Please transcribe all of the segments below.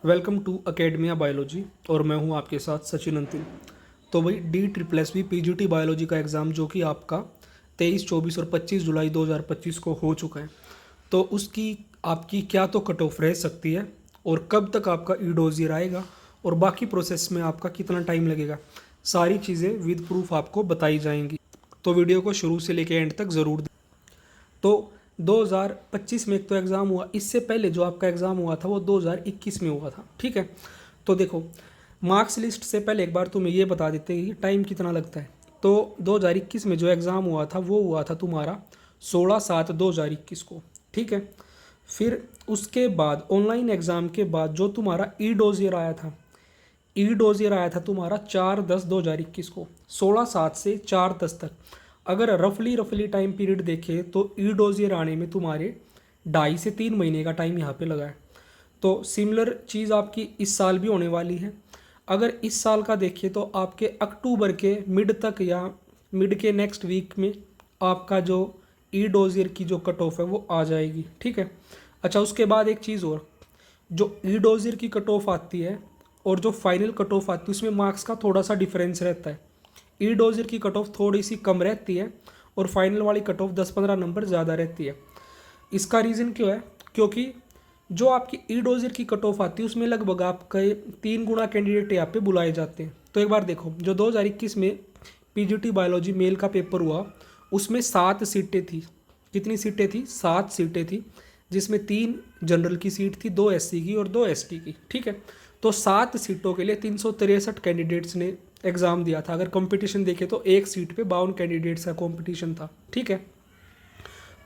Welcome to academia biology और मैं हूं आपके साथ सचिन अंतिल। तो भाई DSSB PGT बायोलॉजी का एग्ज़ाम जो कि आपका 23, 24 और 25 जुलाई 2025 को हो चुका है। तो उसकी आपकी क्या तो कट ऑफ रह सकती है और कब तक आपका ई डोजियर आएगा और बाकी प्रोसेस में आपका कितना टाइम लगेगा, सारी चीज़ें विद प्रूफ आपको बताई जाएंगी। तो वीडियो को शुरू से लेकर एंड तक ज़रूर। तो 2025 में एक तो एग्ज़ाम हुआ, इससे पहले जो आपका एग्ज़ाम हुआ था वो 2021 में हुआ था। ठीक है, तो देखो मार्क्स लिस्ट से पहले एक बार तुम्हें ये बता देते हैं कि टाइम कितना लगता है। तो 2021 में जो एग्ज़ाम हुआ था वो हुआ था तुम्हारा 16/7/2021 को। ठीक है, फिर उसके बाद ऑनलाइन एग्ज़ाम के बाद जो तुम्हारा ई डोजियर आया था, ई डोजियर आया था तुम्हारा 4/10/2021 को, 16/7 से 4/10 तक। अगर रफली टाइम पीरियड देखें तो ई डोजियर आने में तुम्हारे 2.5 से 3 महीने का टाइम यहाँ पे लगा है। तो सिमिलर चीज़ आपकी इस साल भी होने वाली है। अगर इस साल का देखें तो आपके अक्टूबर के मिड तक या मिड के नेक्स्ट वीक में आपका जो ई डोजियर की जो कट ऑफ है वो आ जाएगी। ठीक है, अच्छा उसके बाद एक चीज़ और, जो ई डोजियर की कट ऑफ आती है और जो फाइनल कट ऑफ आती है उसमें मार्क्स का थोड़ा सा डिफरेंस रहता है। ई डोजियर की कट ऑफ थोड़ी सी कम रहती है और फाइनल वाली कट ऑफ 10-15 नंबर ज़्यादा रहती है। इसका रीज़न क्यों है? क्योंकि जो आपकी ई डोजियर की कट ऑफ आती है उसमें लगभग आपके 3 गुना कैंडिडेट यहाँ पे बुलाए जाते हैं। तो एक बार देखो, जो 2021 में PGT बायोलॉजी मेल का पेपर हुआ उसमें 7 सीटें थी। कितनी सीटें थी? 7 सीटें थी, जिसमें 3 जनरल की सीट थी, 2 SC की और 2 ST की। ठीक है, तो 7 सीटों के लिए 363 कैंडिडेट्स ने एग्ज़ाम दिया था। अगर कंपटीशन देखें तो एक सीट पे 52 कैंडिडेट्स का कंपटीशन था। ठीक है,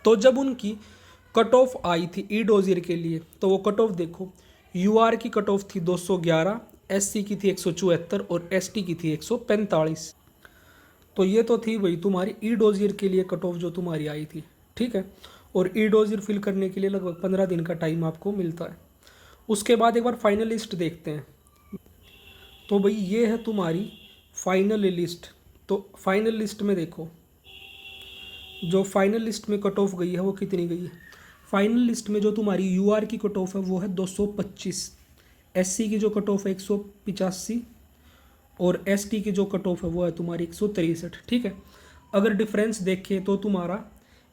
तो जब उनकी कट ऑफ आई थी ई डोजियर के लिए तो वो कट ऑफ देखो, UR की कट ऑफ थी 211, SC की थी 174 और ST की थी 145। तो ये तो थी वही तुम्हारी ई डोजियर के लिए कट ऑफ जो तुम्हारी आई थी। ठीक है, और ई डोजियर फिल करने के लिए लगभग 15 दिन का टाइम आपको मिलता है। उसके बाद एक बार फाइनल लिस्ट देखते हैं। तो भाई ये है तुम्हारी फाइनल लिस्ट। तो फाइनल लिस्ट में देखो, जो फाइनल लिस्ट में कट ऑफ गई है वो कितनी गई है। फाइनल लिस्ट में जो तुम्हारी UR की कट ऑफ है वो है 225, SC की जो कट ऑफ है 185 और ST की जो कट ऑफ है वो है तुम्हारी 163। ठीक है, अगर डिफरेंस देखें तो तुम्हारा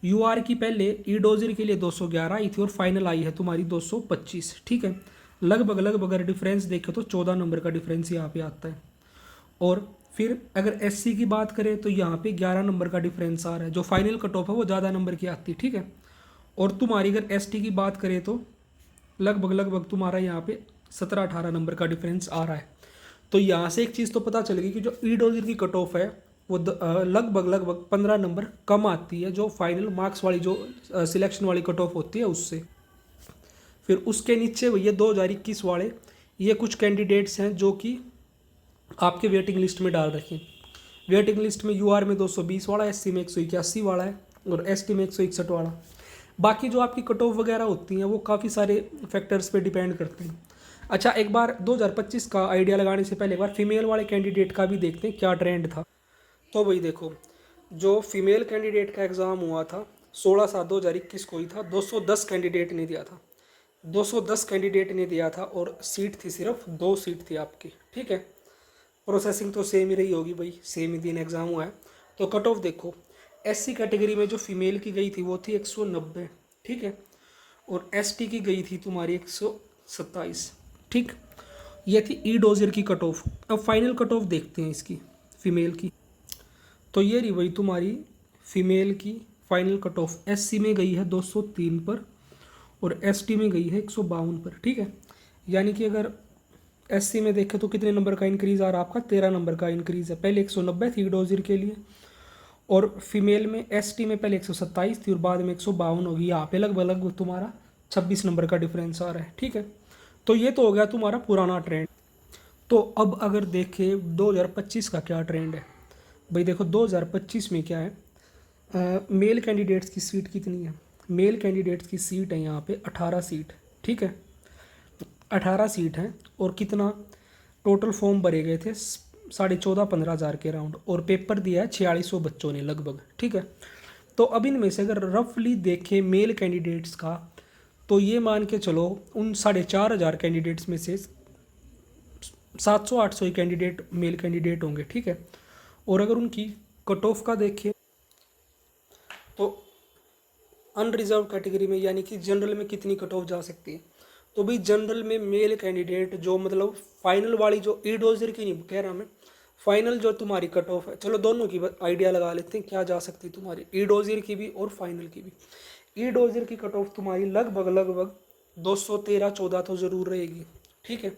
UR की पहले ई डोजियर के लिए 211 आई थी और फाइनल आई है तुम्हारी 225। ठीक है, लगभग अगर डिफरेंस देखें तो 14 नंबर का डिफरेंस यहाँ पे आता है। और फिर अगर SC की बात करें तो यहाँ पे 11 नंबर का डिफरेंस आ रहा है। जो फाइनल कट ऑफ है वो ज़्यादा नंबर की आती है। ठीक है, और तुम्हारी अगर ST की बात करें तो लगभग तुम्हारा यहाँ पे 17-18 नंबर का डिफरेंस आ रहा है। तो यहाँ से एक चीज़ तो पता चलेगी कि जो ई डोजियर की कट ऑफ है वो लगभग 15 नंबर कम आती है जो फाइनल मार्क्स वाली जो सिलेक्शन वाली कट ऑफ होती है उससे। फिर उसके नीचे ये 2021 वाले ये कुछ कैंडिडेट्स हैं जो कि आपके वेटिंग लिस्ट में डाल रखे हैं। वेटिंग लिस्ट में UR में 220 वाला, SC में 181 वाला है और ST में 161 वाला। बाकी जो आपकी कट ऑफ वगैरह होती हैं वो काफ़ी सारे फैक्टर्स पे डिपेंड करते हैं। अच्छा, एक बार 2025 का आइडिया लगाने से पहले एक बार फीमेल वाले कैंडिडेट का भी देखते हैं क्या ट्रेंड था। तो भाई देखो, जो फीमेल कैंडिडेट का एग्ज़ाम हुआ था 16/7/2021 को ही था। 210 कैंडिडेट ने दिया था, 210 कैंडिडेट ने दिया था और सीट थी सिर्फ 2 सीट थी आपकी। ठीक है, प्रोसेसिंग तो सेम ही रही होगी भाई, सेम ही दिन एग्ज़ाम हुआ है। तो कट ऑफ देखो, SC कैटेगरी में जो फीमेल की गई थी वो थी 190। ठीक है, और ST की गई थी तुम्हारी 127। ठीक, ये थी ई डोजियर की कट ऑफ। अब फाइनल कट ऑफ देखते हैं इसकी फीमेल की। तो ये रही वही तुम्हारी फीमेल की फाइनल कट ऑफ। SC में गई है 203 पर और ST में गई है 152 पर। ठीक है, यानी कि अगर SC में देखें तो कितने नंबर का इंक्रीज़ आ रहा है आपका? 13 नंबर का इंक्रीज़ है। पहले 190 थी डोजियर के लिए और फीमेल में ST में पहले 127 थी और बाद में 152 होगी। यहाँ पे लगभग तुम्हारा 26 नंबर का डिफरेंस आ रहा है। ठीक है, तो ये तो हो गया तुम्हारा पुराना ट्रेंड। तो अब अगर देखें 2025 का क्या ट्रेंड है। भाई देखो 2025 में क्या है, मेल कैंडिडेट्स की सीट कितनी है? मेल कैंडिडेट्स की सीट है यहाँ पे 18 सीट। ठीक है, 18 सीट हैं और कितना टोटल फॉर्म भरे गए थे 14.5-15 हज़ार के राउंड और पेपर दिया है 4600 बच्चों ने लगभग। ठीक है, तो अब इनमें से अगर रफली देखें मेल कैंडिडेट्स का तो ये मान के चलो उन 4,500 कैंडिडेट्स में से 700-800 ही कैंडिडेट मेल कैंडिडेट होंगे, ठीक है। और अगर उनकी कट ऑफ का देखें तो अनरिजर्व कैटेगरी में यानी कि जनरल में कितनी कट ऑफ जा सकती है, तो भाई जनरल में मेल कैंडिडेट जो मतलब फाइनल वाली जो ई डोजर की नहीं कह रहा मैं, फाइनल जो तुम्हारी कट ऑफ है, चलो दोनों की आइडिया लगा लेते हैं क्या जा सकती है तुम्हारी, ई डोजर की भी और फाइनल की भी। ई डोजर की कट ऑफ तुम्हारी लगभग 213-14 तो ज़रूर रहेगी, ठीक है।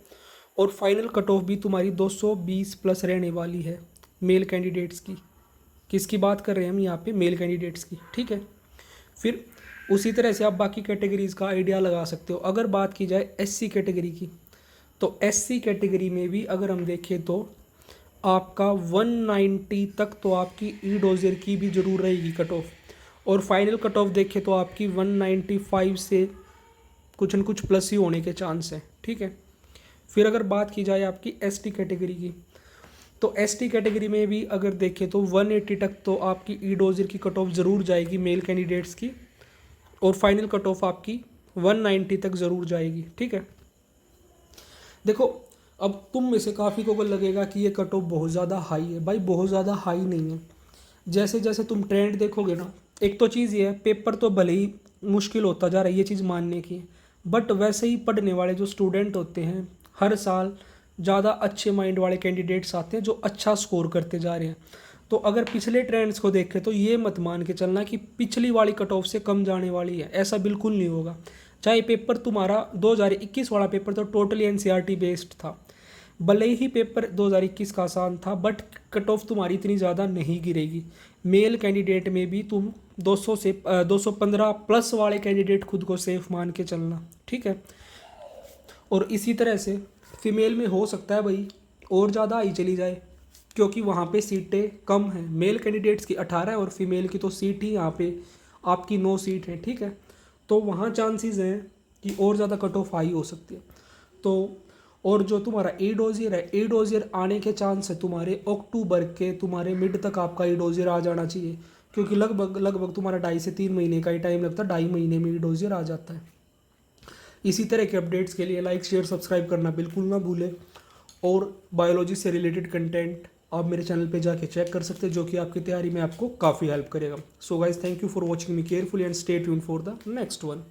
और फाइनल कट ऑफ भी तुम्हारी 220 प्लस रहने वाली है मेल कैंडिडेट्स की। किसकी बात कर रहे हैं हम यहाँ पे, मेल कैंडिडेट्स की, ठीक है। फिर उसी तरह से आप बाकी कैटेगरीज़ का आइडिया लगा सकते हो। अगर बात की जाए एससी कैटेगरी की, तो एससी कैटेगरी में भी अगर हम देखें तो आपका 190 तक तो आपकी ई डोजर की भी ज़रूर रहेगी कट ऑफ, और फाइनल कट ऑफ देखें तो आपकी 195 से कुछ न कुछ प्लस ही होने के चांस हैं, ठीक है। फिर अगर बात की जाए आपकी एसटी कैटेगरी की, तो एसटी कैटेगरी में भी अगर देखें तो 180 तक तो आपकी ई डोजर की कट ऑफ ज़रूर जाएगी मेल कैंडिडेट्स की, और फाइनल कट ऑफ आपकी 190 तक ज़रूर जाएगी, ठीक है। देखो अब तुम में से काफ़ी को लगेगा कि ये कट ऑफ बहुत ज़्यादा हाई है, भाई बहुत ज़्यादा हाई नहीं है। जैसे जैसे तुम ट्रेंड देखोगे ना, एक तो चीज़ ये है पेपर तो भले ही मुश्किल होता जा रहा है, ये चीज़ मानने की है, बट वैसे ही पढ़ने वाले जो स्टूडेंट होते हैं हर साल ज़्यादा अच्छे माइंड वाले कैंडिडेट्स आते हैं जो अच्छा स्कोर करते जा रहे हैं। तो अगर पिछले ट्रेंड्स को देखें तो ये मत मान के चलना कि पिछली वाली कट ऑफ से कम जाने वाली है, ऐसा बिल्कुल नहीं होगा। चाहे पेपर तुम्हारा 2021 वाला पेपर तो टोटली एनसीईआरटी बेस्ड था, भले ही पेपर 2021 का आसान था, बट कट ऑफ तुम्हारी इतनी ज़्यादा नहीं गिरेगी। मेल कैंडिडेट में भी तुम 200 से 215 प्लस वाले कैंडिडेट खुद को सेफ मान के चलना, ठीक है। और इसी तरह से फीमेल में हो सकता है भाई और ज़्यादा आई चली जाए, क्योंकि वहाँ पे सीटें कम हैं। मेल कैंडिडेट्स की 18 और फीमेल की तो सीट ही यहाँ पे आपकी 9 सीट है, ठीक है। तो वहाँ चांसेस हैं कि और ज़्यादा कट ऑफ हाई हो सकती है। तो और जो तुम्हारा ई डोजियर है, ई डोजियर आने के चांस है तुम्हारे अक्टूबर के तुम्हारे मिड तक आपका ई डोजियर आ जाना चाहिए, क्योंकि लगभग तुम्हारा 2.5 से 3 महीने का ही टाइम लगता है, 2.5 महीने में ई डोजियर आ जाता है। इसी तरह के अपडेट्स के लिए लाइक शेयर सब्सक्राइब करना बिल्कुल ना भूलें, और बायोलॉजी से रिलेटेड कंटेंट आप मेरे चैनल पे जाके चेक कर सकते हैं, जो कि आपकी तैयारी में आपको काफ़ी हेल्प करेगा। So guys thank you for watching me carefully and stay tuned for the next one.